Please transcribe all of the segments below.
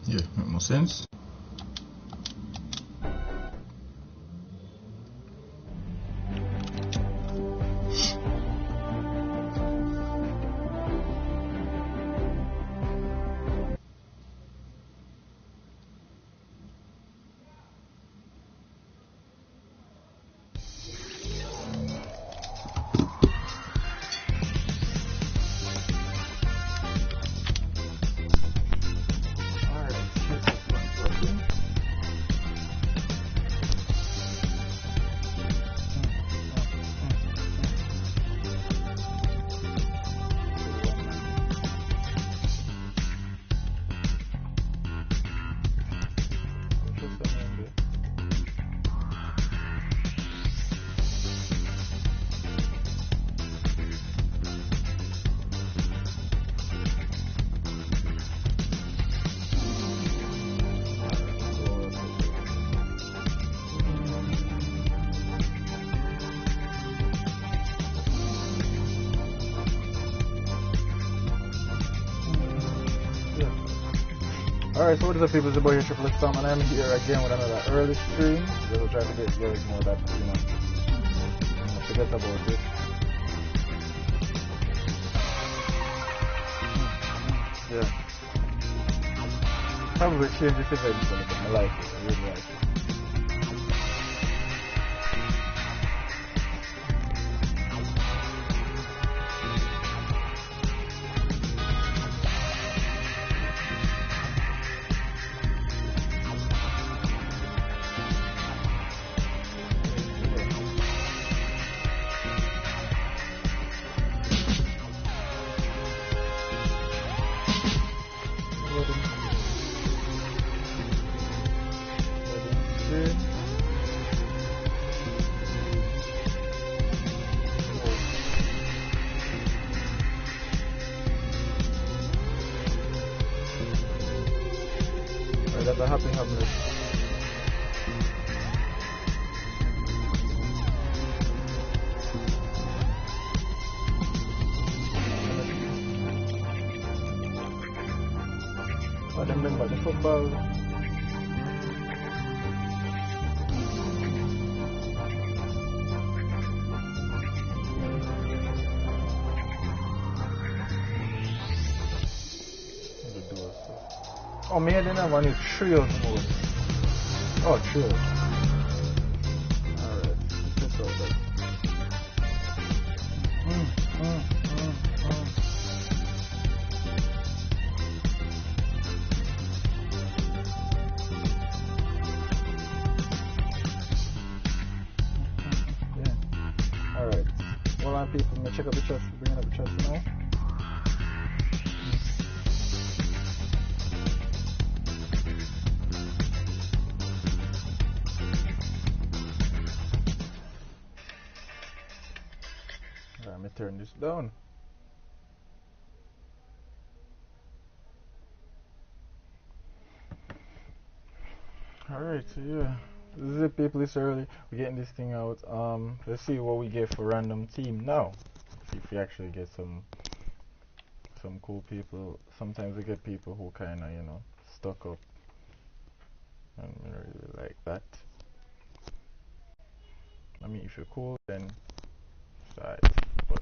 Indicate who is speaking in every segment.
Speaker 1: Yeah, make more sense.
Speaker 2: Alright, so what is up, people? It's your boy here, Triple X Tom, and I'm here again with another early stream. Just to try to get you guys more that, you know, forget about this. Yeah. Probably change this event for me, I like it, I really like it. That's a happy hamlet. I don't remember the football. Oh, me I didn't have any trios mode. Oh, trios. Alright, let's go there. Yeah. Alright. Well, on people, I'm gonna check out the chest, bringing up the chest now. Let me turn this down. Alright, so yeah. This is it, people. It's early. We're getting this thing out. Let's see what we get for random team now. See if we actually get some cool people. Sometimes we get people who kinda, you know, stuck up. And we really like that. I mean, if you're cool, then start. But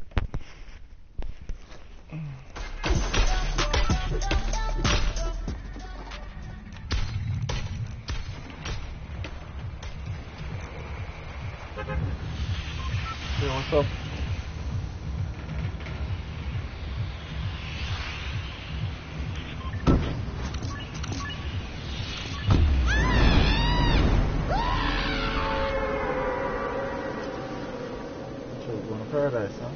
Speaker 2: hey, what's up? So we're going to paradise, huh?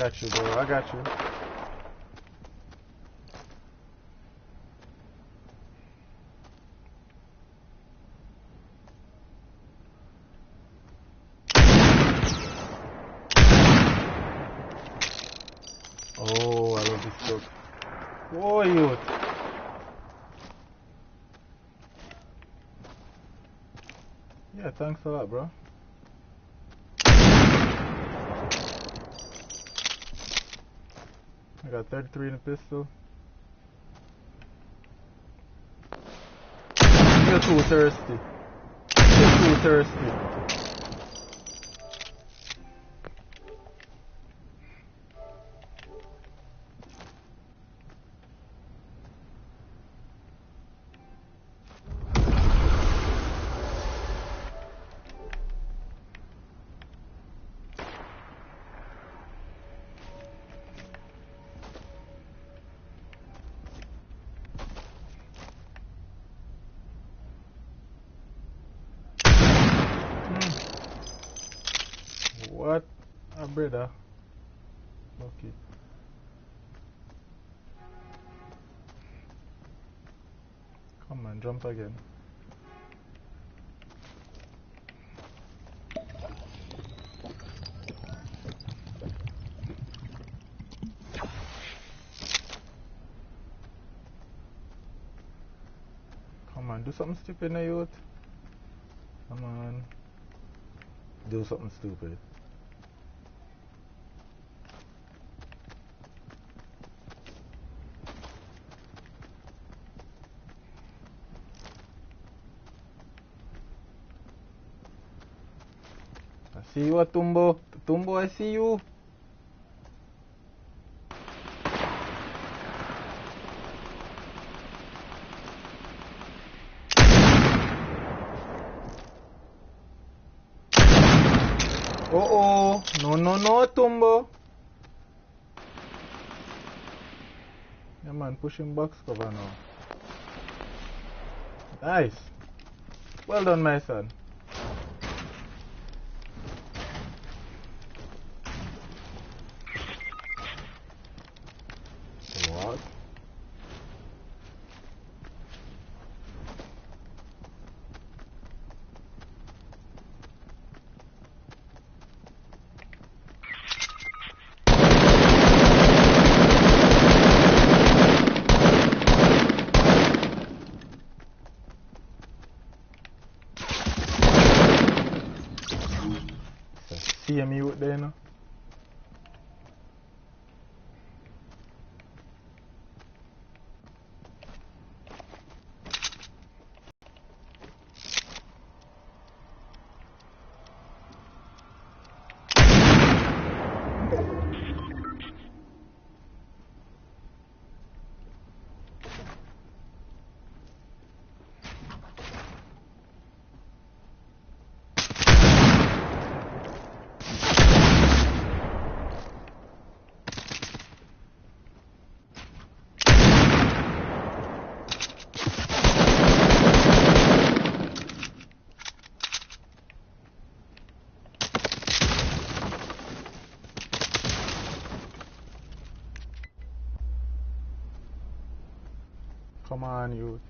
Speaker 2: got you, bro. I got you. Oh, I love this truck. Whoa, youth. Yeah, thanks a lot, bro. I got 33 in the pistol. You're too thirsty. You're too thirsty. What a brother. Okay. Come on, jump again. Come on, do something stupid now, youth. Come on. Do something stupid. I see you, Tumbo. Tumbo, I see you. Oh, no, Tumbo. Yeah, man, pushing box cover now. Nice. Well done, my son. What? See me out there now. Come on, you.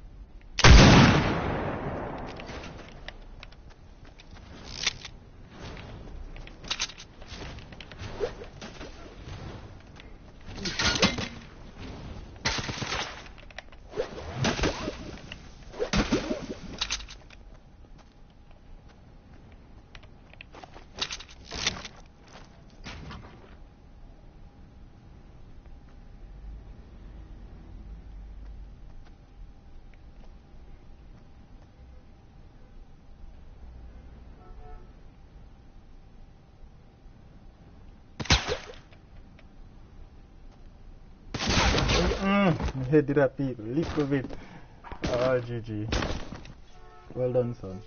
Speaker 2: My head did that beat a little bit. Ah, GG. Well done, son.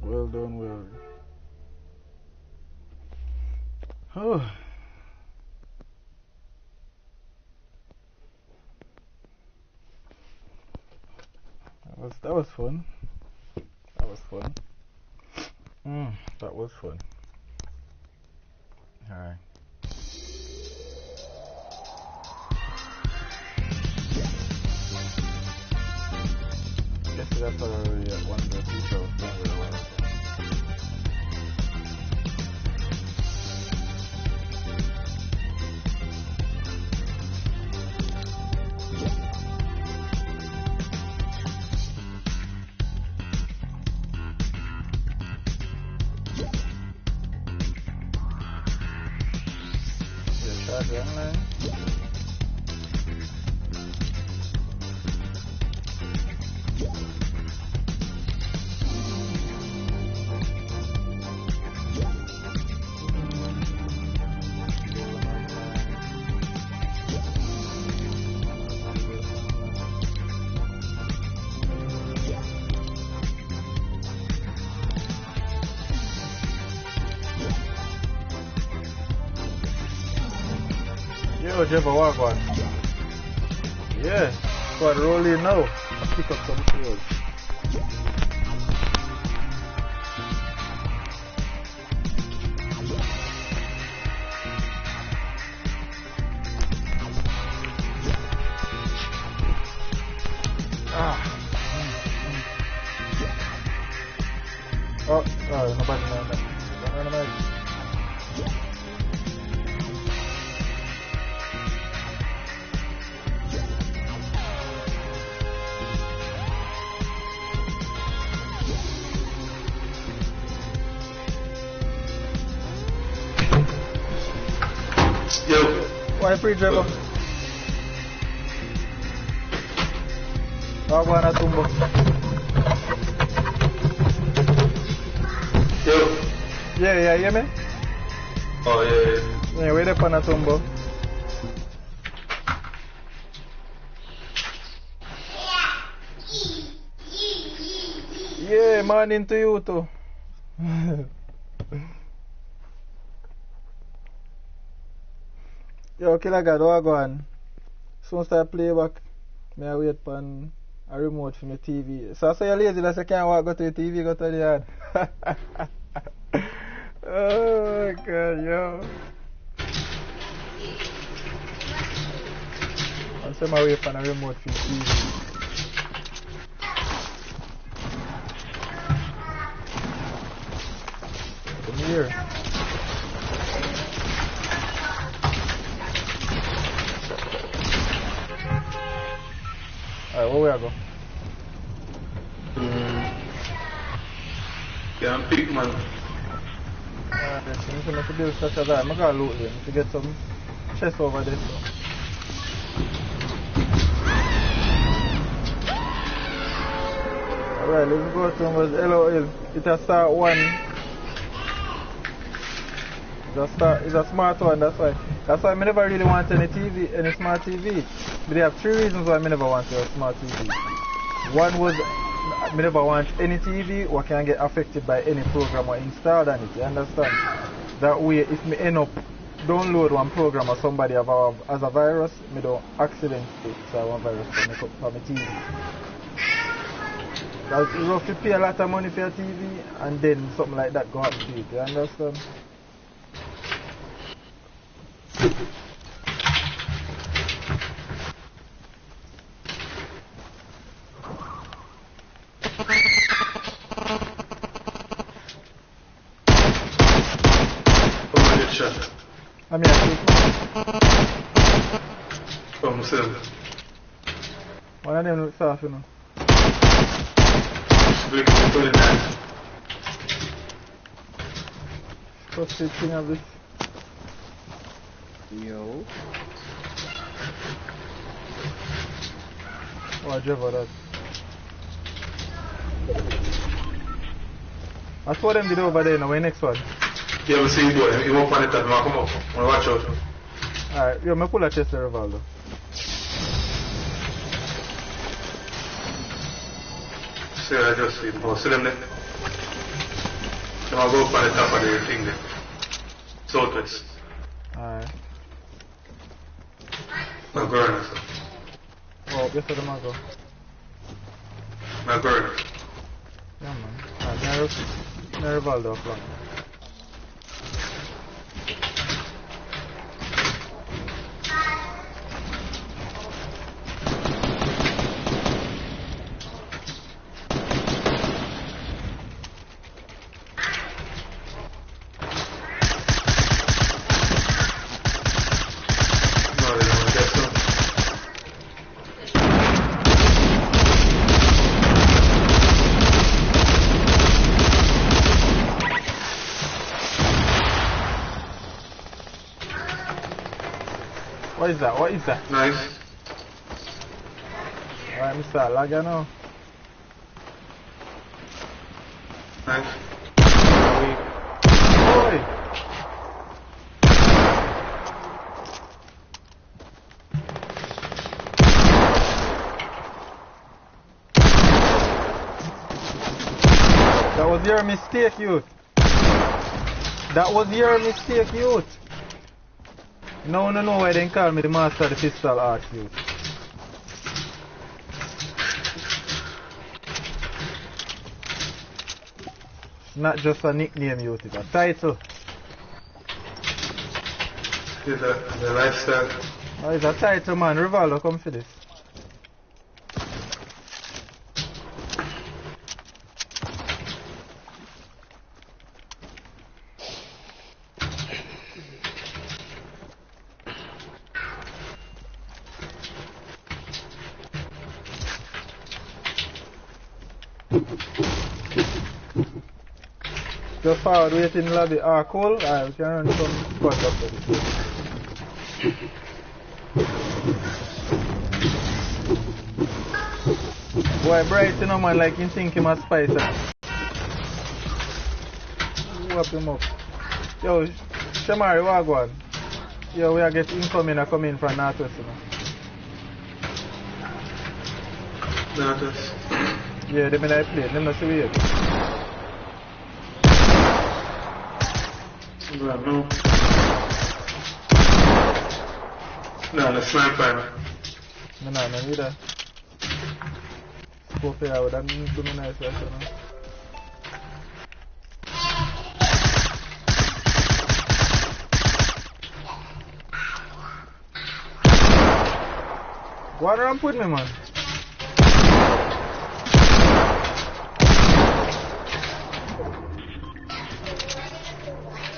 Speaker 2: Well done, well done. Oh. That was fun. That was fun. That was fun. Alright. that's already at one of the people don't really want to. Yo, Jeff, walk on. Yeah, squad roll in now. Pick up some kills. Oh, nobody know that.
Speaker 1: Yo.
Speaker 2: Why free driver? Agora na tumba.
Speaker 1: Yo.
Speaker 2: Yeah, man.
Speaker 1: Oh, yeah.
Speaker 2: Yeah, wait up on a tumbo. Yeah, morning to you too. Yo, Killer God, what go on? Soon start playback. May I wait for a remote for my TV. So I say you're lazy, that you can't walk, go to the TV, go to the yard. Oh my God, yo. I'm saying I wait for a remote for my TV. Come here. Alright, where we are go?
Speaker 1: Yeah, I'm big man.
Speaker 2: Alright, so I'm going to build such a that. I'm going to loot them to get some chest over there. So. Alright, let's go towards LOL. It has start one. It's a smart one, that's why. That's why I never really want any TV, any smart TV. But there have 3 reasons why I never want a smart TV. One was I never want any TV what can get affected by any program or installed on it, you understand? That way if me end up download one program or somebody has a virus, me don't accidentally install one virus for my TV. Because you have to pay a lot of money for your TV and then something like that go happen to it, you understand? I'm here.
Speaker 1: From Muslim.
Speaker 2: One of them looks soft, you know.
Speaker 1: Break the 29.
Speaker 2: What's the thing of this?
Speaker 3: Yo.
Speaker 2: Oh, Jeff, that. I saw them did over there now, the next one.
Speaker 1: Yeah, we see you do it. You won't find it that come up. Watch out.
Speaker 2: Alright, yo, me pull a chest there, Rivaldo.
Speaker 1: See, I just see them. See them there? Then I'll go up on the top of the thing there. Southwest.
Speaker 2: Alright.
Speaker 1: My girl, sir.
Speaker 2: Oh, yes, sir, them go.
Speaker 1: My girl.
Speaker 2: Yeah, man. Alright, now Rivaldo up long. What is that? What is that?
Speaker 1: Nice.
Speaker 2: Alright, Mr. Lagger now.
Speaker 1: Nice.
Speaker 2: Boy! That was your mistake, youth. That was your mistake, youth. No know why they call me the master of the pistol art, youth. It's not just a nickname, youth, it's a title.
Speaker 1: It's a lifestyle.
Speaker 2: Oh, it's a title, man. Rivaldo, come for this. Just forward, wait in the lobby. Ah, cool. Alright, we can run some squad up for this. Boy, bright, you know, man, like you think him a spice. Whap him up. Yo, Shamari, what go on? Yo, we are getting incoming or coming from Northwest, you know.
Speaker 1: Northwest.
Speaker 2: Yeah, they mean I play. They not see we yet.
Speaker 1: No. No, the sniper.
Speaker 2: No, neither. Scope here, I would have been doing nice, like, you know. Go on around with me, man.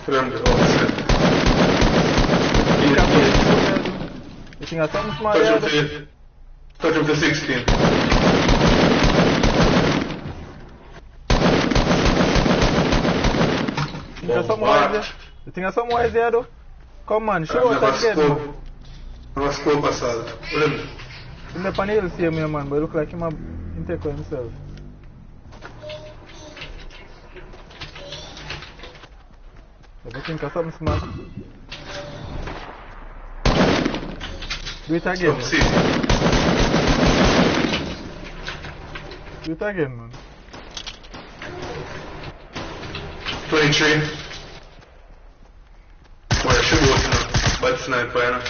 Speaker 1: From the offset.
Speaker 2: You think of something smart there?
Speaker 1: Touch of the 16.
Speaker 2: You think of something wise there? You think of something wise there, though? Come on, show us again.
Speaker 1: Never scope assault. What do you mean?
Speaker 2: He's up on the hill, see me, man, but it look like him take for himself. If you think of something smart, do it again. Do it again, man.
Speaker 1: 23. Boy, I should go to bad sniper, you know.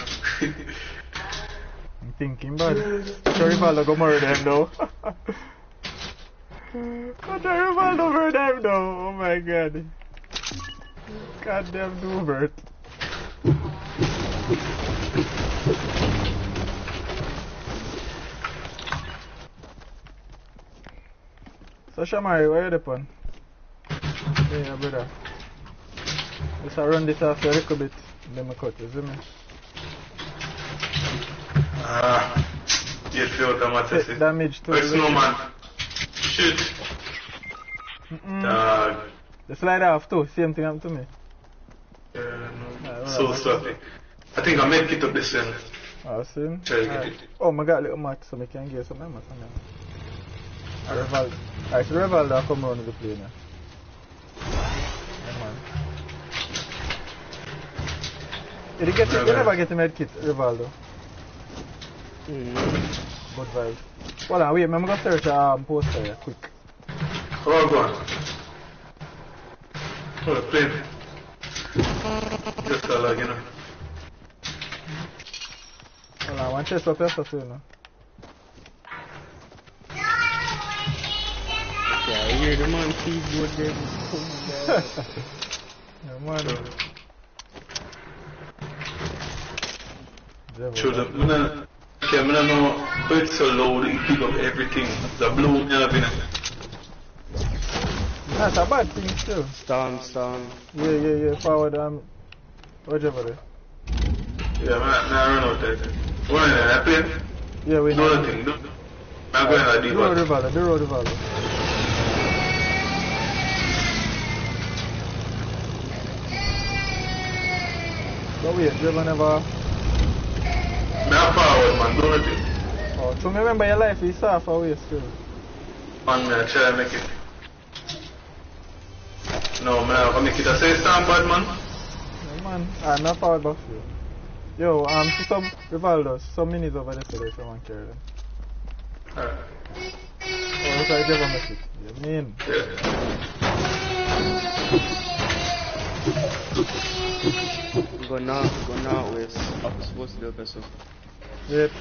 Speaker 2: I'm thinking, but sorry, Rivaldo go murder him, though. But Rivaldo murder him, though. Oh my god. Goddamn Dubert. So Shamari, where you upon? Yeah, brother. Just run this after a little bit, then I cut, you see me?
Speaker 1: You feel automatic.
Speaker 2: Damage to
Speaker 1: Where's no man? Shit. Dog.
Speaker 2: The slide off too, same thing happened to me.
Speaker 1: Yeah, no. So sloppy. I think I make it up this end.
Speaker 2: Oh, see?
Speaker 1: Try to get it.
Speaker 2: Oh, I got a little mat so I can get some mat on there. Rivaldo. Alright, so Rivaldo come around the play now. Yeah, man. Did you get it? You never get a med kit, Rivaldo. Good vibes. Hold on, wait, I'm gonna search a poster here, quick.
Speaker 1: Oh, go on. Oh, plane. Just a log, you know.
Speaker 2: Hold on, I want to chest up here soon, you know.
Speaker 3: Yeah, I hear the man keyboard there.
Speaker 2: Yeah, man.
Speaker 1: Choose up. I don't know how it's so loud, it pick up everything. The blue and everything.
Speaker 2: That's a bad thing still.
Speaker 3: Storm.
Speaker 2: Yeah, forward, whatever there.
Speaker 1: Yeah, man, I run out there. One in that plane?
Speaker 2: Yeah, we
Speaker 1: know.
Speaker 2: know.
Speaker 1: Nothing, no. I'm going to do
Speaker 2: the road Rivaldo. But wait, Driver never...
Speaker 1: I'm forward, man, don't you?
Speaker 2: Oh, so remember your life is soft away still.
Speaker 1: Man, I try to make it. No, man, I make it a say stand bad, man.
Speaker 2: Yeah, man, I'm not forward box you. Yo, see some Rivaldos, some minis over there so if you want to carry them.
Speaker 1: Alright.
Speaker 2: Oh, look at Jeff make it. You mean?
Speaker 1: Yeah.
Speaker 3: Go now, west. I'm supposed to do a person.
Speaker 2: Wait,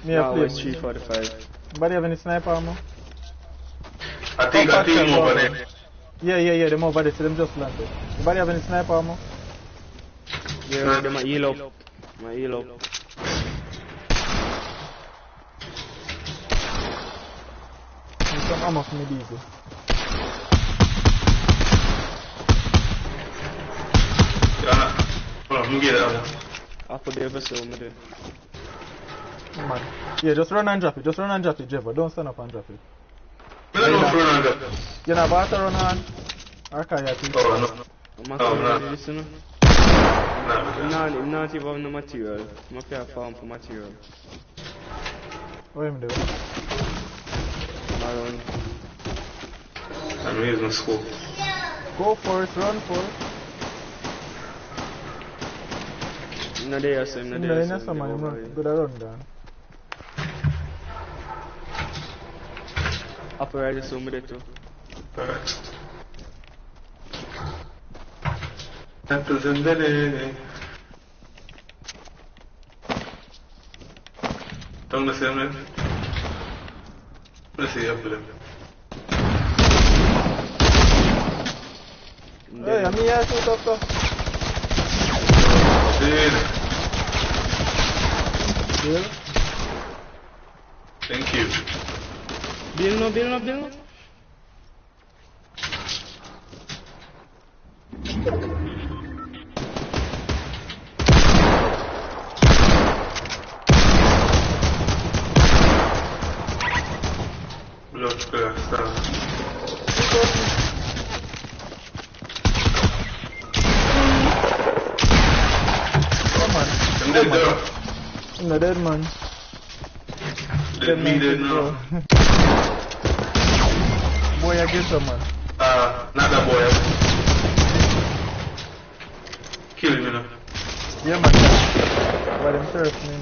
Speaker 2: me a play.
Speaker 3: West 345.
Speaker 2: Anybody have any sniper ammo?
Speaker 1: I think I team over there.
Speaker 2: Yeah, them over there, so them just landed. Anybody have any sniper ammo?
Speaker 3: Yeah, they might heal up. Might heal up.
Speaker 2: Need some ammo for me, diesel.
Speaker 1: Yeah, hold on, me get it ammo.
Speaker 3: I put the vessel over there.
Speaker 2: Man. Yeah, just run and drop it, Jevo. Don't stand up and drop it.
Speaker 1: I don't know if you're on that.
Speaker 2: You know about to run on? Okay, yeah, please.
Speaker 1: Oh, no.
Speaker 3: I'm
Speaker 1: no.
Speaker 3: listening.
Speaker 1: No.
Speaker 3: I'm not even no material. I'm not fair farm for material.
Speaker 2: What am I doing?
Speaker 3: Around.
Speaker 1: I'm using a scope.
Speaker 2: Go for it, run for it.
Speaker 3: No, there, so no, there.
Speaker 2: No, some man, run. Good run down.
Speaker 3: Upper right, so I'm there too.
Speaker 1: Alright. Apples and banana. Don't the same man. Let's see apple.
Speaker 2: Hey, I'm here to talk.
Speaker 1: Deal. Thank you.
Speaker 3: Bill no.
Speaker 1: Blood star. I'm dead there.
Speaker 2: I'm not dead, man.
Speaker 1: Dead me dead now.
Speaker 2: Boy, I get some, man.
Speaker 1: Not that boy. Kill him, you know.
Speaker 2: Yeah, man. Boy, them turf, man.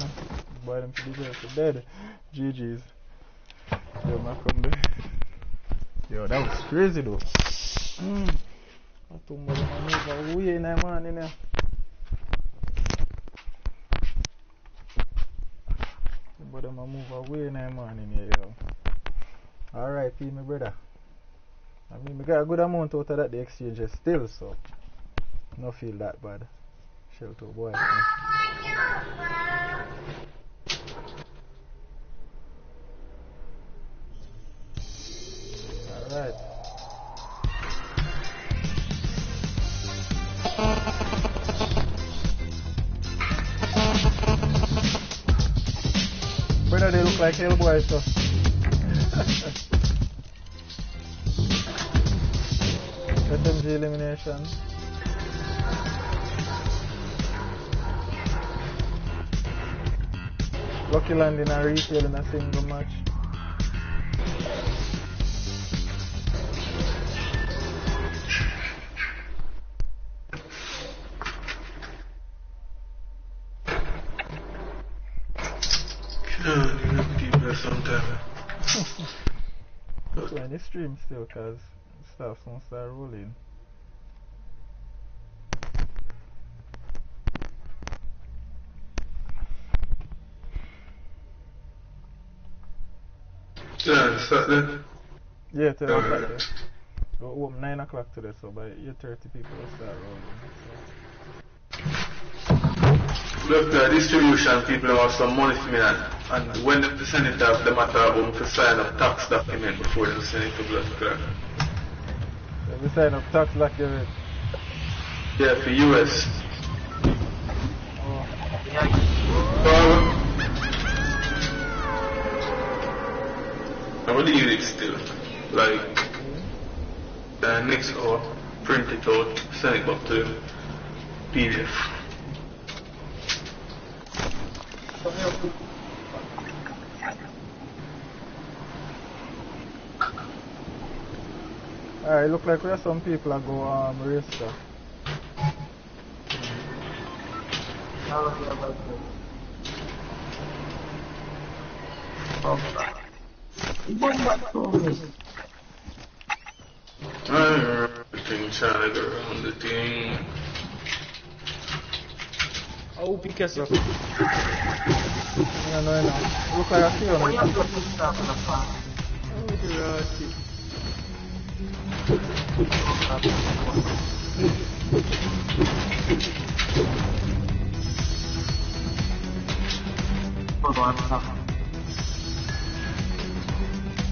Speaker 2: Boy, them should be dead. GG's. Yo, man, come there. Yo, that was crazy, though. I told my move away in that man, in there. But I'ma move away in that man in here, yo. Alright, P, my brother. I mean, we got a good amount out of that, the exchanges still, so no feel that bad. Shelter boy. Alright. Brother, they look like hellboys, so. SMG elimination. Lucky landing and retail in a single match. That's why the stream still, cause stuff won't start rolling.
Speaker 1: Yeah, start there.
Speaker 2: Yeah, 10 o'clock there. Go open 9 o'clock today, so by 8:30 people will start rolling.
Speaker 1: Look, the distribution people have some money for me, and when they send it up, they matter about to sign up tax document before they send it to Blood Crack.
Speaker 2: So we sign up tax document.
Speaker 1: Yeah, for US.
Speaker 2: Oh.
Speaker 1: I will leave it still. Like, next hour, print it out, send it back to the PDF.
Speaker 2: Alright, look like we have some people that go race stuff.
Speaker 1: Everything trying to go around the thing.
Speaker 3: Oh, pick us up.
Speaker 2: No. Look like I see on it.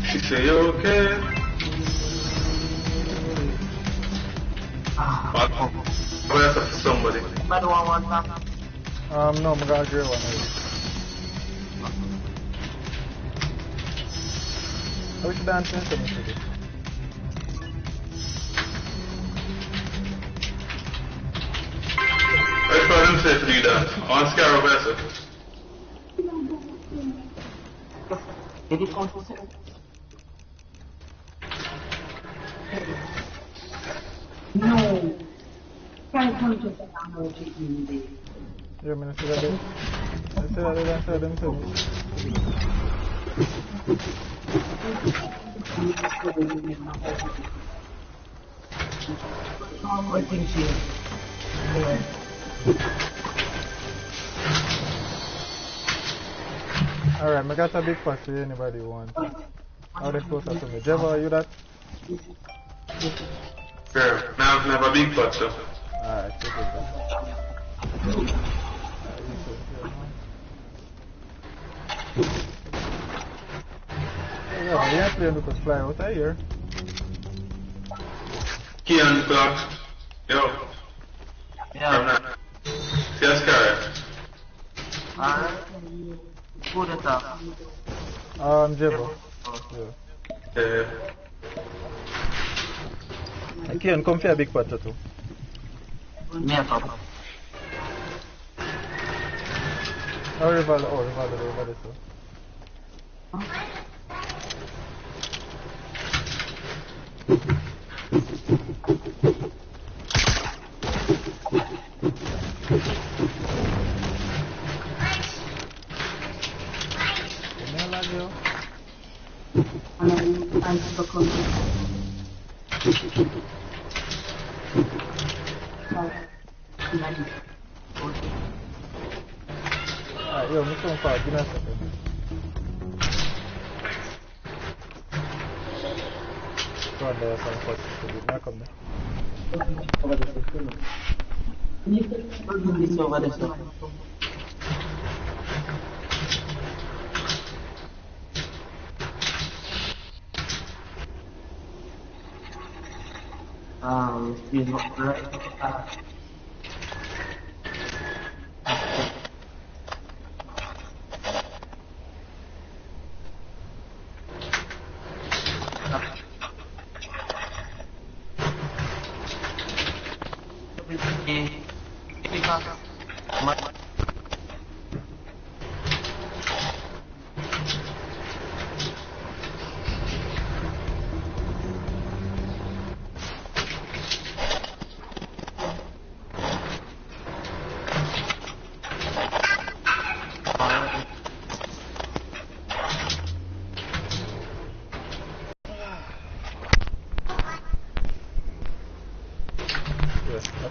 Speaker 1: She say, you okay? What? I'm gonna talk to somebody.
Speaker 2: No, I'm gonna agree one. How should dance in something today?
Speaker 1: I just want him to say to do that. On Scarrow Vessel.
Speaker 4: No. Can't come to the family treatment.
Speaker 2: Yeah, I'm gonna say that then. I say that then, I say them to me.
Speaker 4: I think she is.
Speaker 2: Alright, I got a big pot for anybody want. How they closer to me? Jeva, are you that?
Speaker 1: Yeah, now I have a big pot, so.
Speaker 2: Alright, take it then. Yeah, we ain't playing with us fly out of here.
Speaker 1: Key on the clock. Yo. I'm not. Yes, Scarrow.
Speaker 2: Jeva. Yeah. I can't come for a big pot too. Oh, Rivaldo, so. Alright, yo, me come far, give me a second. Go on there, some first. Now come there.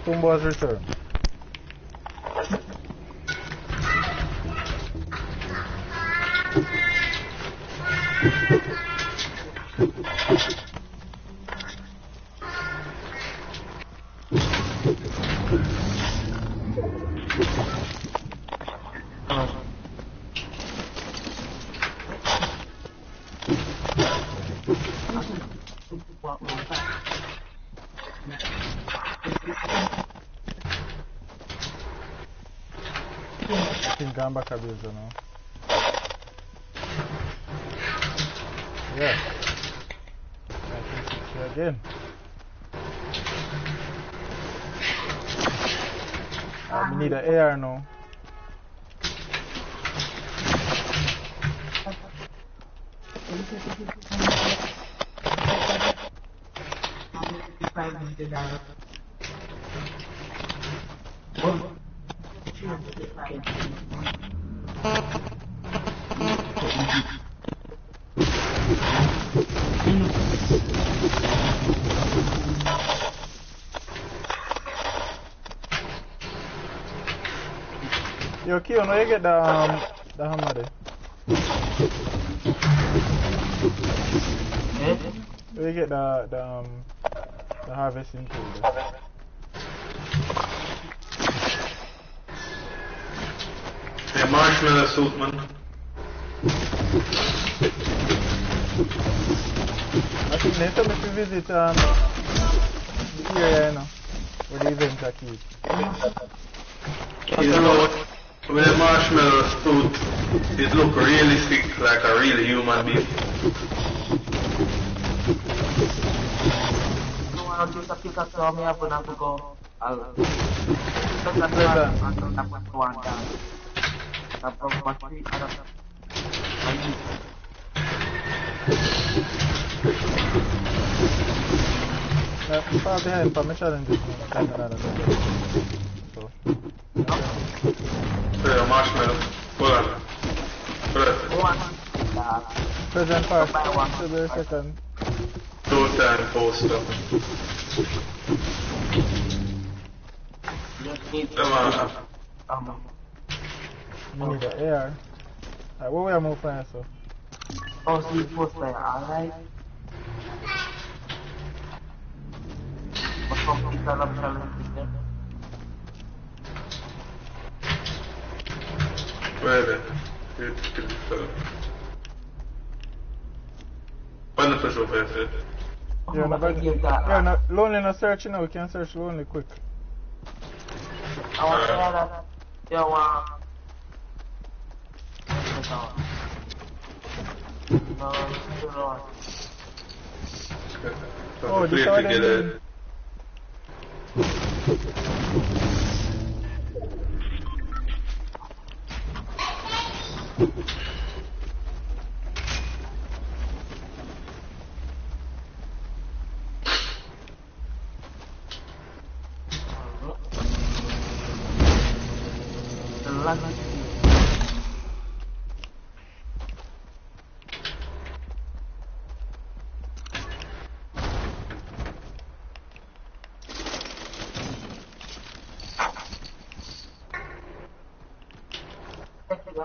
Speaker 2: Tumbo's return. Gamba cabeça não. Yeah. 1960 again. We need an AR now. Yo, Keo, where you get the hammer there? Where you get the harvesting tool there?
Speaker 1: The marshmallow suit, man.
Speaker 2: I think next time if you visit the area, you know, where the events are keep.
Speaker 1: You know what? With the marshmallow suit, it look realistic, like a real human being.
Speaker 2: Far behind for my challenges, so.
Speaker 1: Yeah, marshmallow. Hold on.
Speaker 2: Present first, second.
Speaker 1: No time poster. Come on.
Speaker 2: We need the air. Alright, where we are moving from so?
Speaker 5: Oh, so you post like alright? What's up,
Speaker 1: Where is it? When the first one is it?
Speaker 2: Yeah, no, lonely no search, you know, we can search lonely quick.
Speaker 5: I want to hear that. Yo,
Speaker 2: oh, this is what I mean.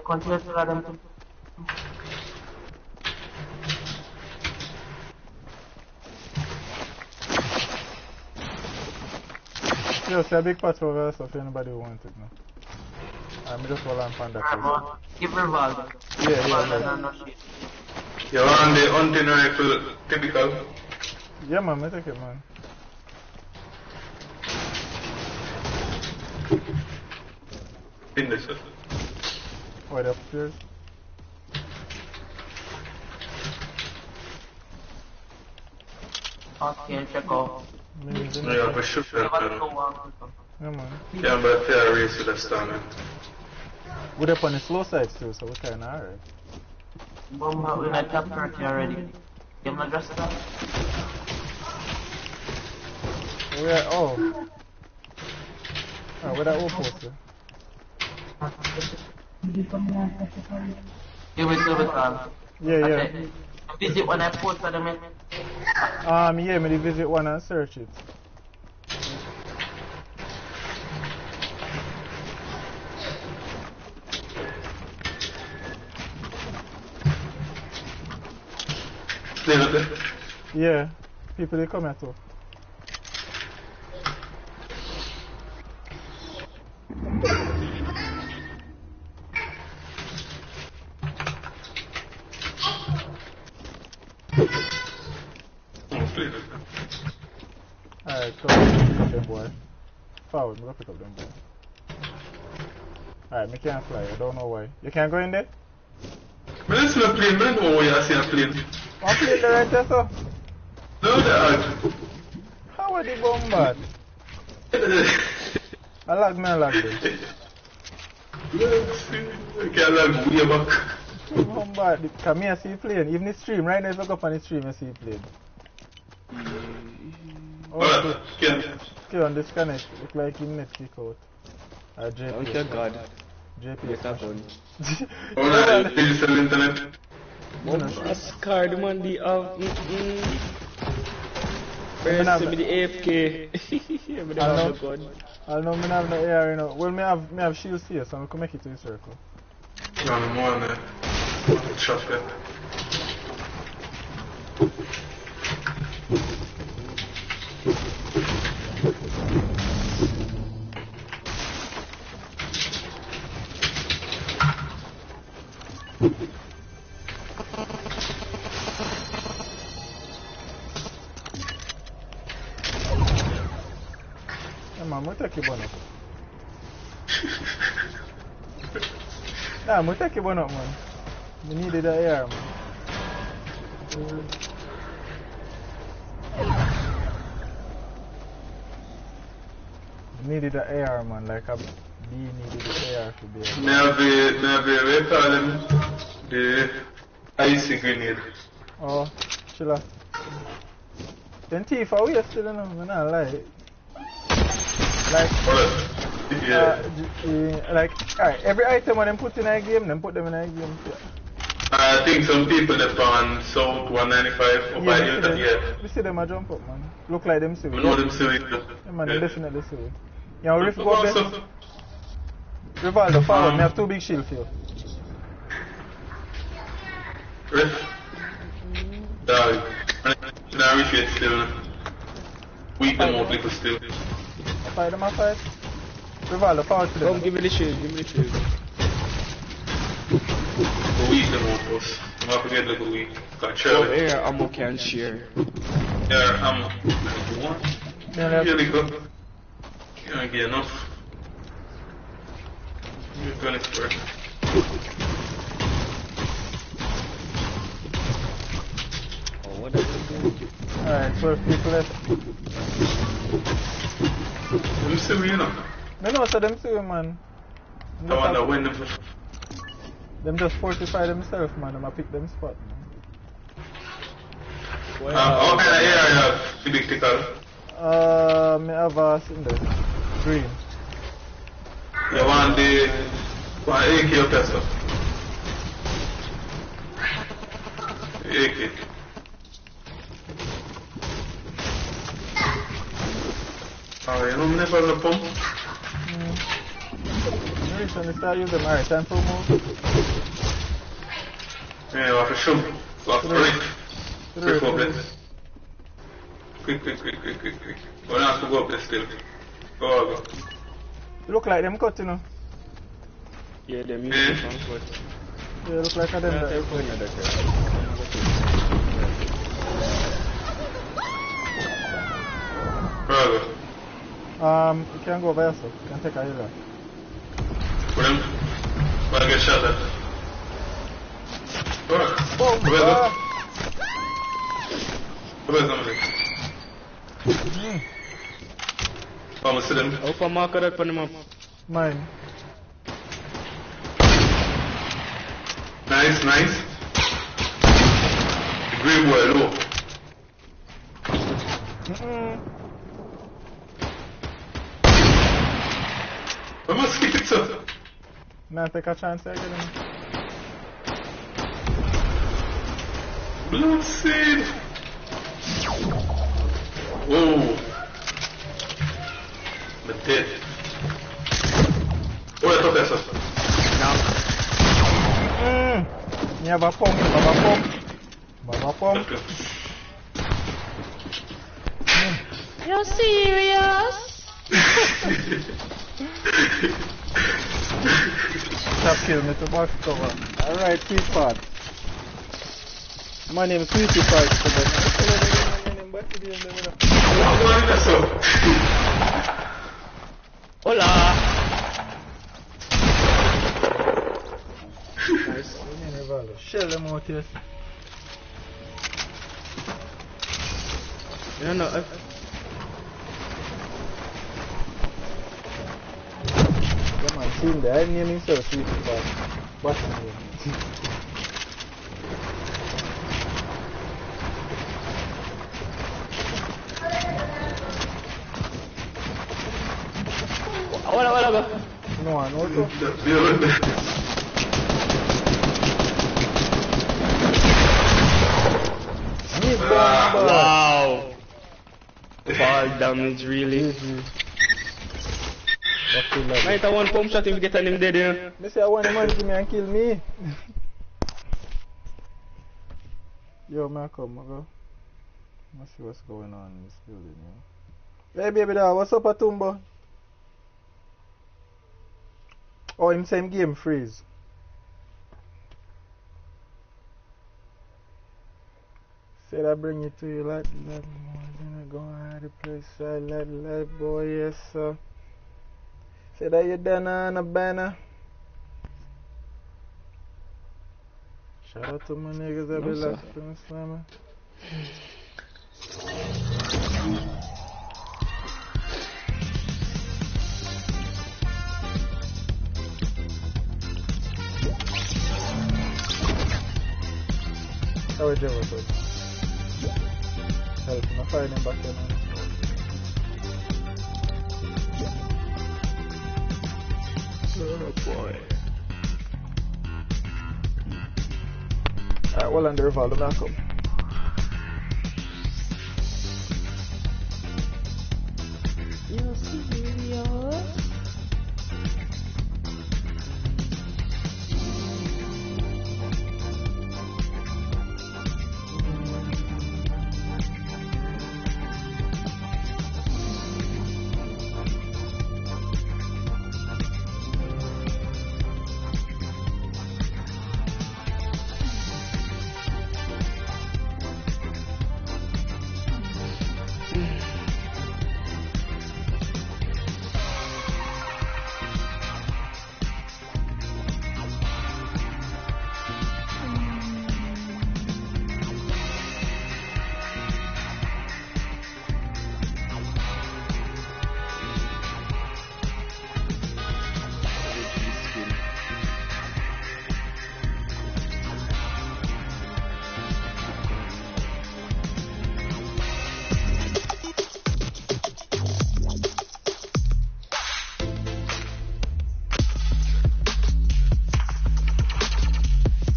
Speaker 5: Continue to run them.
Speaker 2: Yo, see a big patch over there, so if anybody wants it now. I'm just while I'm found that place.
Speaker 5: Keep revolving.
Speaker 2: Yeah.
Speaker 1: You're on the hunting rifle, typical.
Speaker 2: Yeah, man, I take it, man.
Speaker 1: In this.
Speaker 2: Oh, they're upstairs?
Speaker 5: Okay, check out.
Speaker 1: Yeah, but shoot that, man.
Speaker 2: Yeah, man.
Speaker 1: Yeah, but fair race to the star, man.
Speaker 2: We're up on the slow side too, so we're kinda alright.
Speaker 5: We're at top 30 already. You have my dress up?
Speaker 2: Where? Oh. Alright, where that old poster?
Speaker 5: You will do it,
Speaker 2: Yeah.
Speaker 5: Visit when I post for them.
Speaker 2: Yeah, me visit one and search it. Yeah, people they come here too. Alright, come pick up them boy. Forward, I'm gonna pick up them boy. Alright, me can't fly, I don't know why. You can't go in there?
Speaker 1: But let's not plane, man. Oh, yeah, I see a plane.
Speaker 2: I'm playing the right there, so.
Speaker 1: No, dog.
Speaker 2: How are the bombard? I lag them.
Speaker 1: I can't lag way back.
Speaker 2: Bombard. Come here, see you playing. Even the stream, right now if I go up on the stream, I see you playing.
Speaker 1: Alright,
Speaker 2: Okay, on disconnect. Look like you net kick out. JP.
Speaker 3: Okay, God.
Speaker 2: JP.
Speaker 3: Get up on.
Speaker 1: Alright, digital internet.
Speaker 3: This card man the First to be the AFK.
Speaker 2: I know me have no AR, you know. Well, me have shields here, so I can make it to the circle.
Speaker 1: No more, man. Shotgun.
Speaker 2: Man, I'm take you one up. Nah, I'm take you one up, man. We needed the AR, man. We needed the AR, man. Like a B needed the AR to be able.
Speaker 1: Never call them the icy grenade.
Speaker 2: Oh, chilla. Then thief, are we still in them? I'm not lie. Like, like, alright, every item when them put in a game, them put them in a game. Yeah.
Speaker 1: I think some people that on South 195 or by Hilton, yeah.
Speaker 2: We see them a jump up, man. Look like them see
Speaker 1: We know them silly.
Speaker 2: Yeah, man, they definitely see it. Yeah, Riff go up there. Rivaldo, forward, me have two big shield for you.
Speaker 1: Riff? Dog. Now we should still. Weak them out little still.
Speaker 2: Fight them, I fight. Rivaldo, forward to them.
Speaker 3: Come, give me the shield, give me the shield.
Speaker 1: Weak them out first. I'm not forget like a weak. Got
Speaker 3: Oh,
Speaker 1: Charlie.
Speaker 3: air ammo can share.
Speaker 1: Yeah, ammo. You want?
Speaker 2: Yeah,
Speaker 1: Really good. You don't get enough. You're gonna squirt.
Speaker 3: Oh, what does it do?
Speaker 2: Alright, 12 people left.
Speaker 1: I'm still, you know.
Speaker 2: No, no, so them see you, man.
Speaker 1: I wonder when them.
Speaker 2: Them just fortify themselves, man. I'ma pick them spot, man.
Speaker 1: What kind of area you have? Elliptical?
Speaker 2: Me have in there. Green.
Speaker 1: You want the AK or pistol? AK. Oh, you don't never the pump?
Speaker 2: Recently start using them. Alright, time for move.
Speaker 1: Yeah, you have to shoot. You have to quick up this. Quick. We don't have to go up there still. Go.
Speaker 2: Look like them cut, you know.
Speaker 3: Yeah, them using some foot.
Speaker 2: Yeah, look like a them that you put.
Speaker 1: Brother.
Speaker 2: You can go by yourself. You can take a healer.
Speaker 1: For them? But I get shot at. Alright. Where's somebody? I'm see them.
Speaker 3: How far marker that on the map?
Speaker 2: Mine.
Speaker 1: Nice. The green boy low. I must keep it up.
Speaker 2: Nah, take a chance again.
Speaker 1: Blood seed. Whoa. I'm dead. Where the professor?
Speaker 2: You have a pump, Baba pump.
Speaker 1: Okay.
Speaker 6: You're serious?
Speaker 2: Stop killing me to box cover. Alright, sweet part. My name is Sweetie Part.
Speaker 3: Hola!
Speaker 2: Nice. Shell them out here.
Speaker 3: No.
Speaker 2: Yeah, man, see him there. I name himself Sweetie Part. What's his name?
Speaker 3: go.
Speaker 2: No, I know too.
Speaker 3: Wow. Fall damage, really. Might have one pump shot if you get him dead, you know.
Speaker 2: Me say I want a man to give me and kill me. Yo, man, come, I go. Let's see what's going on in this building, you know. Hey, baby, dog, what's up, Atumbo? Oh, him same game freeze. Said I bring it to you like that. More go out the place, I like boy, yes, sir. Said that you done on a banner. Shout out to my niggas that be locked in the slammer. How are you doing with it? Help me find him back here, man. Oh boy. Alright, well, on the revolver now come.
Speaker 6: You serious?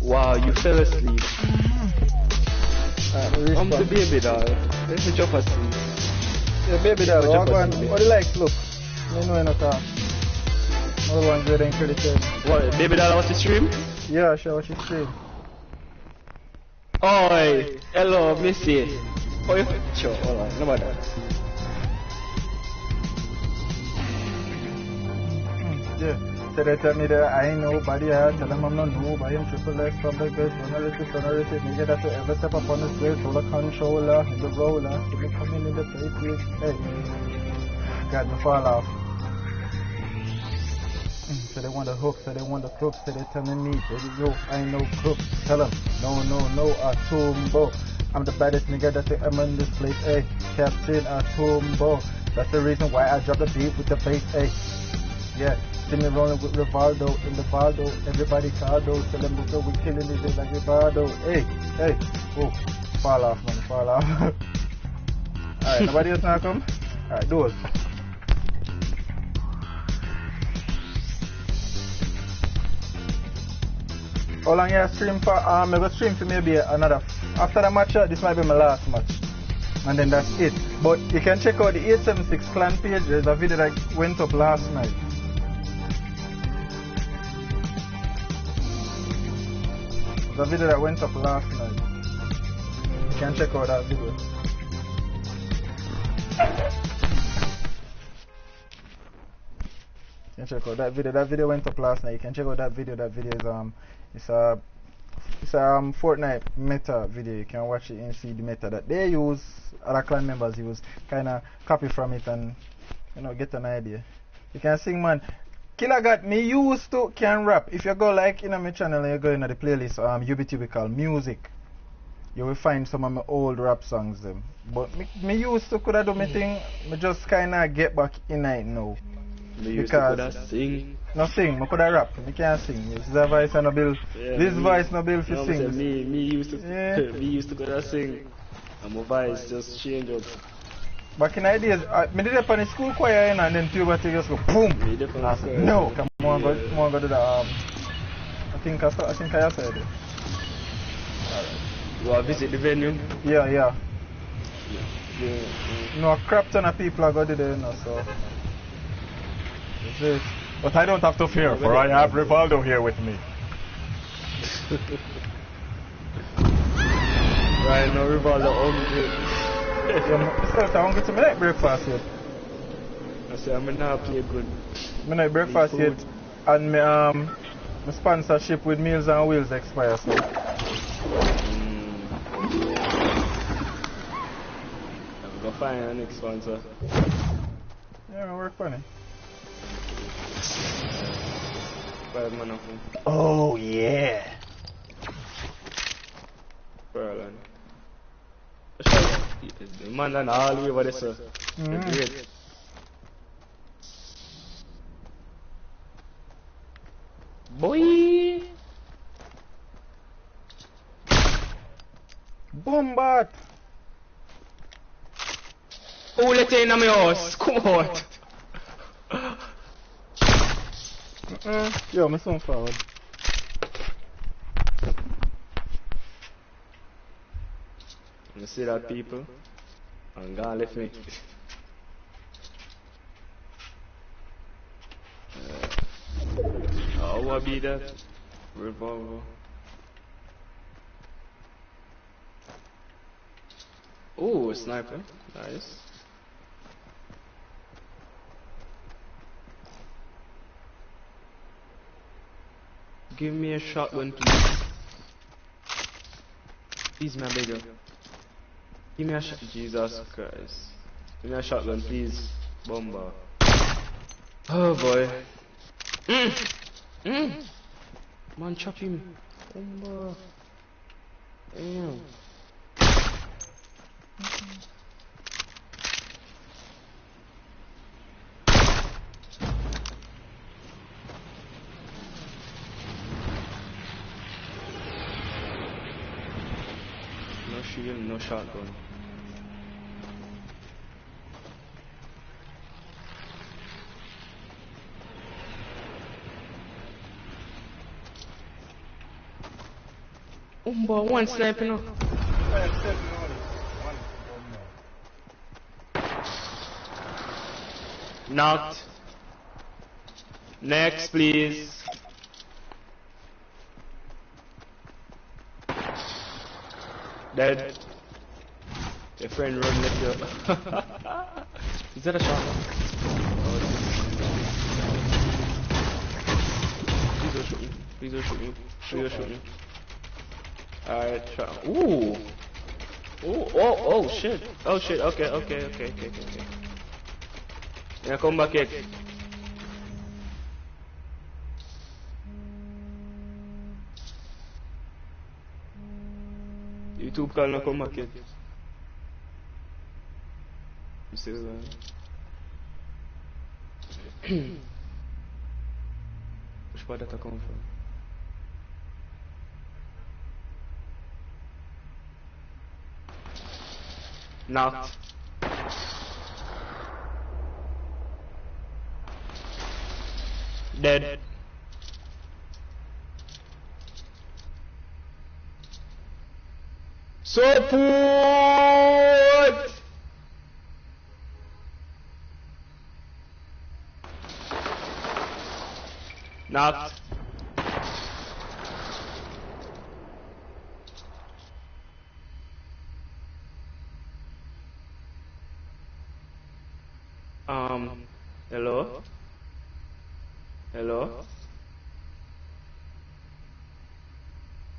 Speaker 3: Wow, you fell asleep. I'm the baby doll. Let me drop asleep.
Speaker 2: Yeah, baby doll, what do you like look? I know you're not talking. Another one good and credited.
Speaker 3: What, baby doll, what's the stream?
Speaker 2: Yeah, sure, what's your stream?
Speaker 3: Oi, hello, Missy. Oh, sure, hold on, no matter.
Speaker 2: Yeah. So they tell me that I ain't nobody, I tell them I'm not nobody, I'm triple X from the good, sonority, nigga that to ever step up on the stage, hold a controller, in the roller, if you come in the place, hey, got me fall off. So they want the hook, so they want the crook, so they telling me, baby, yo, I ain't no crook, tell them, no, Atumbo, I'm the baddest nigga that they ever in this place, hey, Captain Atumbo, that's the reason why I drop the beat with the bass, hey, yeah. See me rolling with Rivaldo in the Valdo. Everybody Cardo. Tell them we killing it like Rivaldo. Hey. Oh, fall off, man. Fall off. Alright, nobody else now come? Alright, do it. How long you stream for? I'm going to stream for maybe another. After the match, this might be my last match. And then that's it. But you can check out the 876 clan page. There's a video that went up last night. The video that went up last night. You can check out that video. You can check out that video. That video went up last night. You can check out that video. That video is it's a Fortnite meta video. You can watch it and see the meta that they use. Other clan members use. Kind of copy from it and get an idea. You can sing, man. Killer got me used to can rap. If you go like in my channel and you go in the playlist UBTV called music, you will find some of my old rap songs them. But me used to could do my thing, me just kinda get back in it now.
Speaker 3: Because sing.
Speaker 2: No sing, I could rap, I can't sing. This is a voice and a bill. Yeah, this voice no bill for sing.
Speaker 3: Me used to me used to go sing. And my voice just change up.
Speaker 2: Back in the days, I did it on the school choir and then puberty just go boom. I said, no, come on, go to the I think I said it. Alright.
Speaker 3: You want to visit the venue?
Speaker 2: Yeah. No, a crap ton of people are going to do there, so. This is. But I don't have to fear, for I have Rivaldo here with me.
Speaker 3: Right now, Rivaldo hungry.
Speaker 2: I don't get to make breakfast yet.
Speaker 3: I say, I'm not play good.
Speaker 2: I make breakfast yet, and my sponsorship with Meals on Wheels expires. So.
Speaker 3: Go find a next sponsor.
Speaker 2: Yeah, I work funny.
Speaker 3: 5 man of them.
Speaker 2: Oh, yeah.
Speaker 3: Berlin. The man and all the way over there, sir. Great. Boy!
Speaker 2: Bombard!
Speaker 3: Oh, let you in my house. Come out.
Speaker 2: Yo, my son forward.
Speaker 3: You see that, people? I'm gonna left me. Oh, what be that? Revolver. Oh, sniper. Nice. Give me a shotgun, please. Please, my beggar. Give me a shot. Jesus Christ. Give me a shotgun, please. Bomba. Oh boy. Man, chop him. Bomba. Damn. No shield, no shotgun. One sniper now. Knocked. Next, please. Dead. Your friend run left you. Is that a shotgun? Please don't shoot me. Please don't shoot me. Please don't shoot me. Alright, shot. Ooh. Ooh. Oh shit. Oh shit. Okay. Yeah, come back here. YouTube call now, come back here. You see that? Which part did that come from? Knocked. Dead. Support! Knocked. Hello? Hello?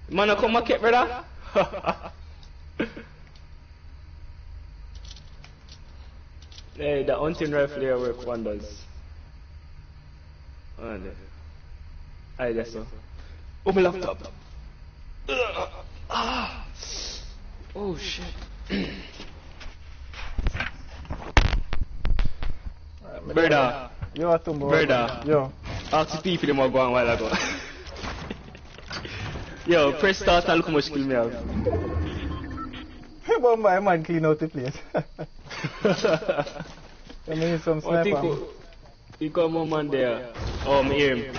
Speaker 3: Man, come back here, brother. Hey, the hunting rifle here work wonders. I guess so. Oh, my laptop. Oh, shit. Brother.
Speaker 2: Yo, Tumbo.
Speaker 3: Brother.
Speaker 2: Yo.
Speaker 3: Ask the people them are going a while ago. Yo, press start and look how much kill me have.
Speaker 2: Yeah, but my man clean out the place. I mean, some sniper.
Speaker 3: He got my man there. Oh, me hear him.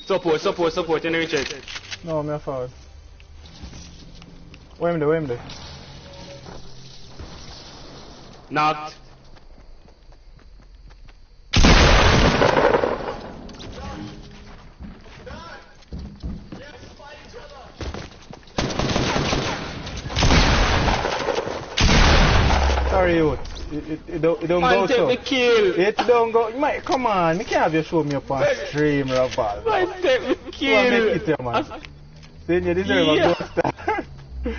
Speaker 3: Support, in the chest.
Speaker 2: No, me a forward. Where him there?
Speaker 3: Knocked.
Speaker 2: Sorry, you. It don't go
Speaker 3: take
Speaker 2: so.
Speaker 3: the kill.
Speaker 2: It don't go. Mate, come on. Me can't have you show me up on stream, Raval.
Speaker 3: Man, take the kill.
Speaker 2: Make it here, man. Then you deserve a gold star. You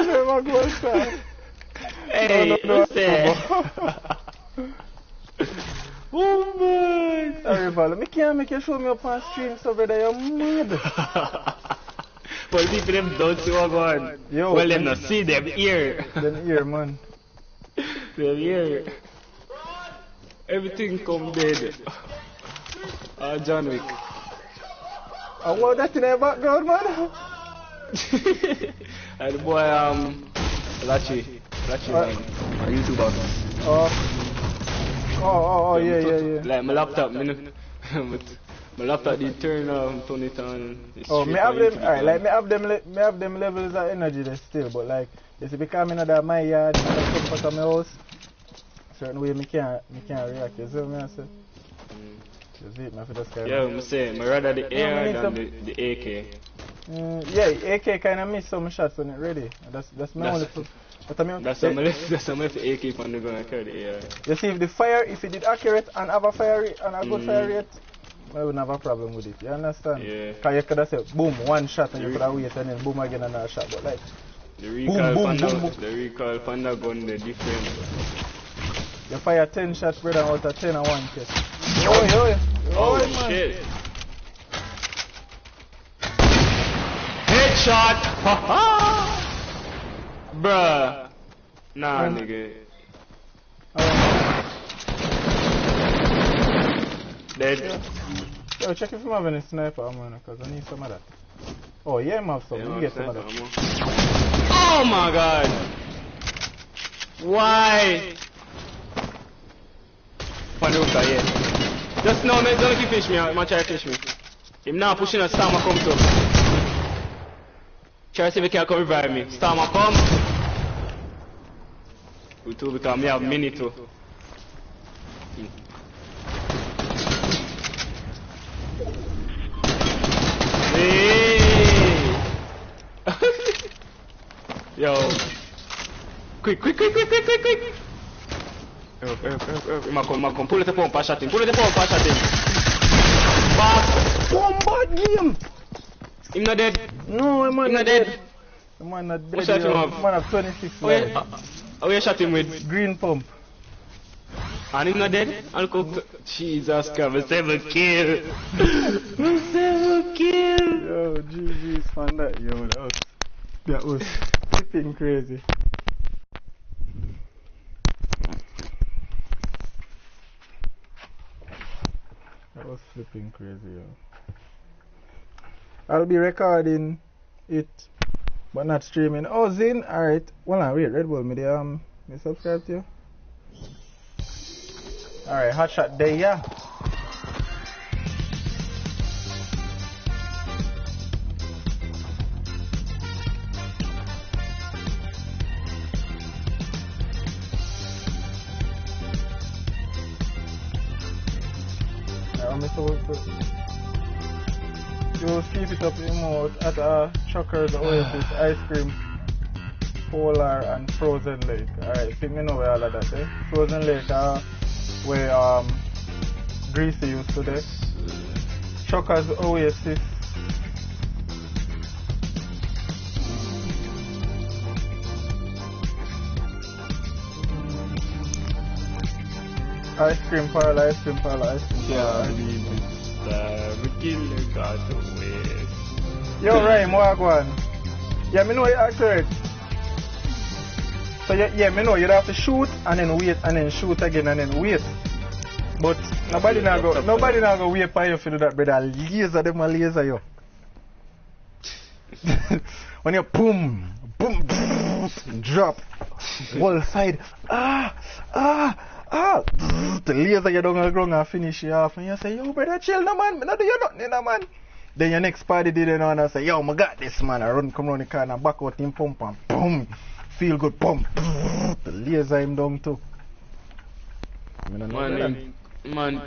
Speaker 2: deserve a gold star.
Speaker 3: Hey, what's that? Oh man.
Speaker 2: Sorry, Val. Me can't make you show me up on stream, so brother, you're mad.
Speaker 3: But people them don't see what going on.
Speaker 2: Yo,
Speaker 3: well, them not see them here.
Speaker 2: Them here, man.
Speaker 3: Them here. Everything come dead. John Wick.
Speaker 2: What that in the background, man?
Speaker 3: And the boy, Lachi man, a YouTuber.
Speaker 2: Oh, yeah.
Speaker 3: Like my laptop, my laptop did turn turn it on.
Speaker 2: Oh, me have them, alright, like me have them levels of energy there still, but like, it's becoming that my yard, and the comfort of my house, certain way me can't react, you see what I say? You see it, me for just kind
Speaker 3: yeah, I'm saying, I rather the AR than the AK.
Speaker 2: Yeah, AK kind of missed some shots on it ready. That's my only. But I mean,
Speaker 3: that's some of the AK from the gun I carry the AR.
Speaker 2: You see, if it did accurate and have a fire rate and a good fire rate, I wouldn't have a problem with it. You understand?
Speaker 3: Yeah.
Speaker 2: Because you could have said boom, one shot, and you could have waited and then boom again another shot. But like
Speaker 3: the recoil
Speaker 2: boom.
Speaker 3: panda gun the different.
Speaker 2: You fire 10 shots, brother, out of 10 and 1 kill.
Speaker 3: Oh shit. Headshot! Haha! Bruh. Nah, nigga. Dead.
Speaker 2: Yo, check if you have any sniper, man, because I need some of that. Oh, yeah, I have some. Let me get some of that.
Speaker 3: Oh my god! Why? Panuka, yeah. Just no, man, don't keep fish me, man, try to fish me. Him now pushing a Starmer come to. Try to see if he can come revive me. Starmer come. We too because me have mini too. Hey. Yo. Quick. Come. Pull the pump and shot him. Fast.
Speaker 2: Bombard game!
Speaker 3: Him not dead.
Speaker 2: No, I'm not dead. The man not dead.
Speaker 3: What shot him off?
Speaker 2: Man have 26
Speaker 3: Oh, you shot him with?
Speaker 2: Green pump.
Speaker 3: And him not dead? Jesus Christ, 7 kill. 7 kill.
Speaker 2: Yo, GG's found that. Yo, that was flipping crazy. That was flipping crazy, yo. I'll be recording it, but not streaming. Oh, Zin, alright. Well, wait, Red Bull, me subscribe to you. Alright, hot shot day, yeah. You keep it up in mouth at Chuckers Oasis Ice Cream, Polar and Frozen Lake. Alright, see me know where all of that, eh? Frozen Lake, where Greasy used to there. Chuckers Oasis. Ice cream parlor. Yo, Rhyme, what go on? Yeah, me know you're accurate. So yeah, me know you'd have to shoot and then wait and then shoot again and then wait. But nobody now go wait for you to do that, brother. Laser them a laser you. When you boom, boom, drop, wall side, the laser you don't go ground and finish you off, and you say, yo, brother, chill, no man, me not do you nothing, no man. Then your next party did it on and say, yo, I got this, man. I come round the corner, back out in pump and boom, feel good, pump. The laser him down too.
Speaker 3: Man,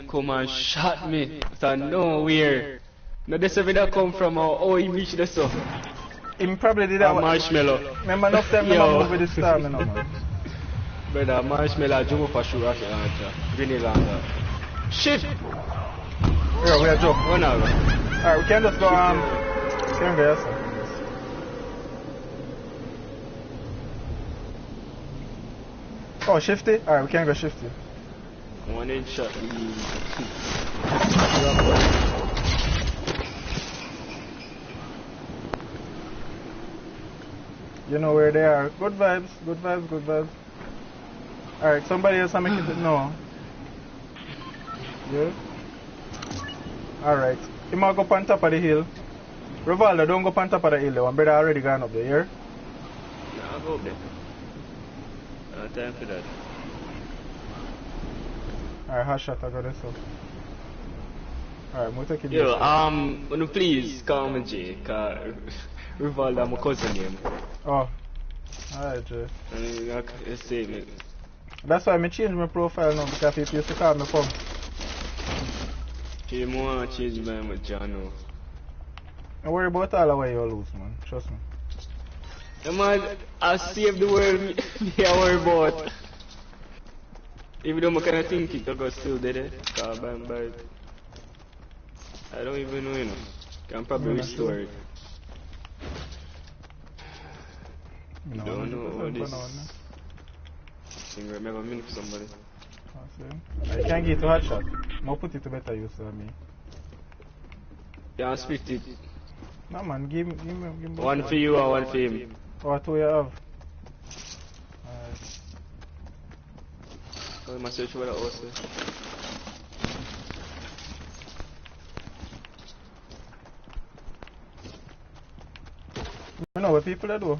Speaker 3: come and shot me. So nowhere. Now this is where that come from. How he reached the stuff.
Speaker 2: Him probably did that.
Speaker 3: Marshmallow.
Speaker 2: Remember enough time to move with the star, man.
Speaker 3: Brother, marshmallow, jump up for sure. Grenade on that. Shit!
Speaker 2: Yeah, we are jump.
Speaker 3: Run out.
Speaker 2: Alright, we can just go, can go, yes, oh, shifty? Alright, we can go shifty.
Speaker 3: One in shot.
Speaker 2: You know where they are. Good vibes, good vibes, good vibes. Alright, somebody else make it no. Yeah? Alright. You might go up on top of the hill. Rivaldo, don't go up on top of the hill. One brother already gone up there, yeah?
Speaker 3: Nah, I'll go up there. Time for that.
Speaker 2: Alright, hot shot, I got this up. Alright, we'll take it.
Speaker 3: Yo, wanna please call me Jay, cause Rivaldo my cousin name.
Speaker 2: Oh. Alright, Jay.
Speaker 3: You see me.
Speaker 2: That's why I changed my profile now, because people used to call me Pump.
Speaker 3: You want to change my name with John.
Speaker 2: Don't worry about all the way you lose, man. Trust me.
Speaker 3: Yeah, man, I save the world, me I worry about. Even though I kind of think it, I got still dead. I don't even know, you know. Can probably restore it.
Speaker 2: No,
Speaker 3: don't know what this thing right never mean for somebody.
Speaker 2: I can't get to hot shot. I'll put it to better use than me.
Speaker 3: Yeah, I'll split it.
Speaker 2: No man, give me
Speaker 3: one for you and one for him.
Speaker 2: Oh, two you have.
Speaker 3: I must search for that also.
Speaker 2: You know what people they do?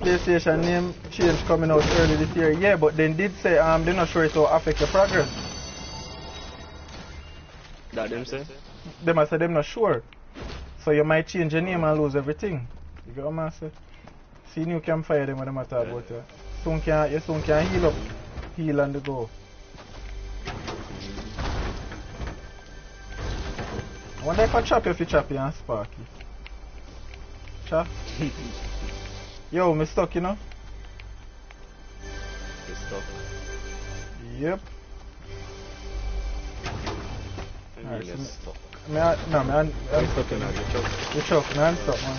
Speaker 2: PlayStation name change coming out early this year. Yeah, but they did say they're not sure it will affect your progress.
Speaker 3: That them say?
Speaker 2: They must say they're not sure. So you might change your name and lose everything. You get what I'm saying? See new campfire them when they talk about you. You soon can heal up. Heal and go. I wonder if I chop you if you chop you and Sparky. Chop? Yo, me stuck, you know?
Speaker 3: You stuck?
Speaker 2: Yep.
Speaker 3: I mean, you're stuck.
Speaker 2: I'm
Speaker 3: stuck in the choke.
Speaker 2: You choke, man, stop, man.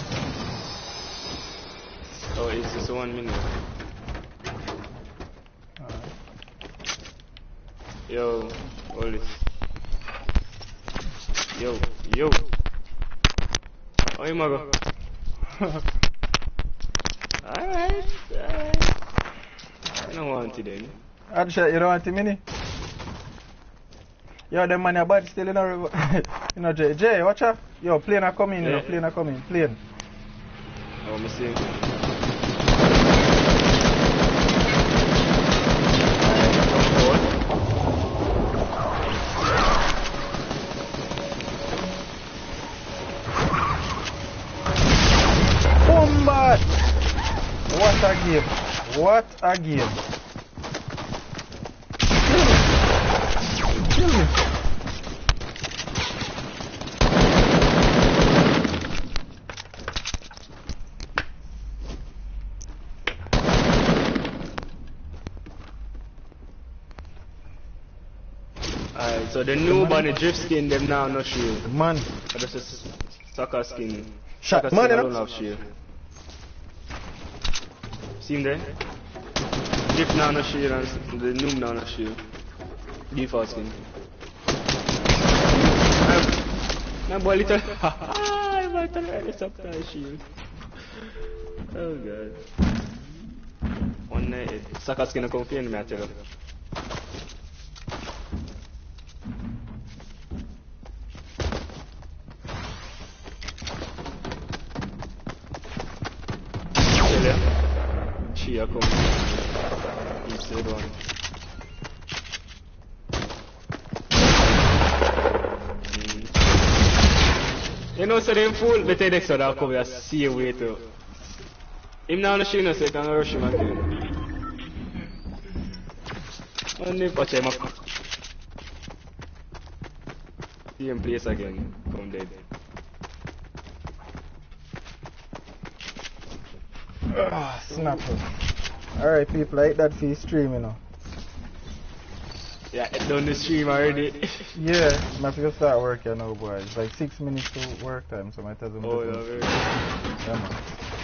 Speaker 3: Oh, it's just 1 minute. Yo, hold this. Yo. Oh, you mago. Alright. I don't want it then.
Speaker 2: Adshot, you don't want it, mini? Yo, them man are bad still in a you know, Jay, watch out. Yo, plane are coming, you know, plane are coming, plane.
Speaker 3: Oh, I'm seeing.
Speaker 2: Bombat! What a game. What a game. Kill me.
Speaker 3: Alright, so the new bunny drift skin them now not shield.
Speaker 2: Man.
Speaker 3: That's just soccer skin.
Speaker 2: Shot
Speaker 3: Soccer
Speaker 2: man,
Speaker 3: skin
Speaker 2: you
Speaker 3: don't
Speaker 2: know?
Speaker 3: have shield. See him there? Drift now not shield and the new now not shield. Default skin. My boy little haha I'm about to wear this up to shield. Oh god. One night soccer skin come for me I tell you. are coming. Each side one. You know, so them fool, but the next one I'll come here, see a way to. Him now on the shoe, so you can rush him again. Only watch him up. See him place again, come dead.
Speaker 2: Snapper. Alright, people, I hit that for your stream, you know.
Speaker 3: Yeah, it done the stream already.
Speaker 2: Yeah, I'm have to start working now, boy. It's like 6 minutes to work time, so I might have them.
Speaker 3: Oh, yeah, very good.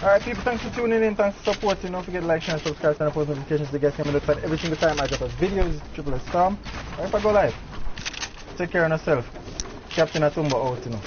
Speaker 2: Alright, people, thanks for tuning in, thanks for supporting. Don't forget to like, share, and subscribe, turn on post notifications to get notified every single time I drop a video. This is Triple S Storm. Or if I go live, take care of yourself. Captain Atumba out, you know.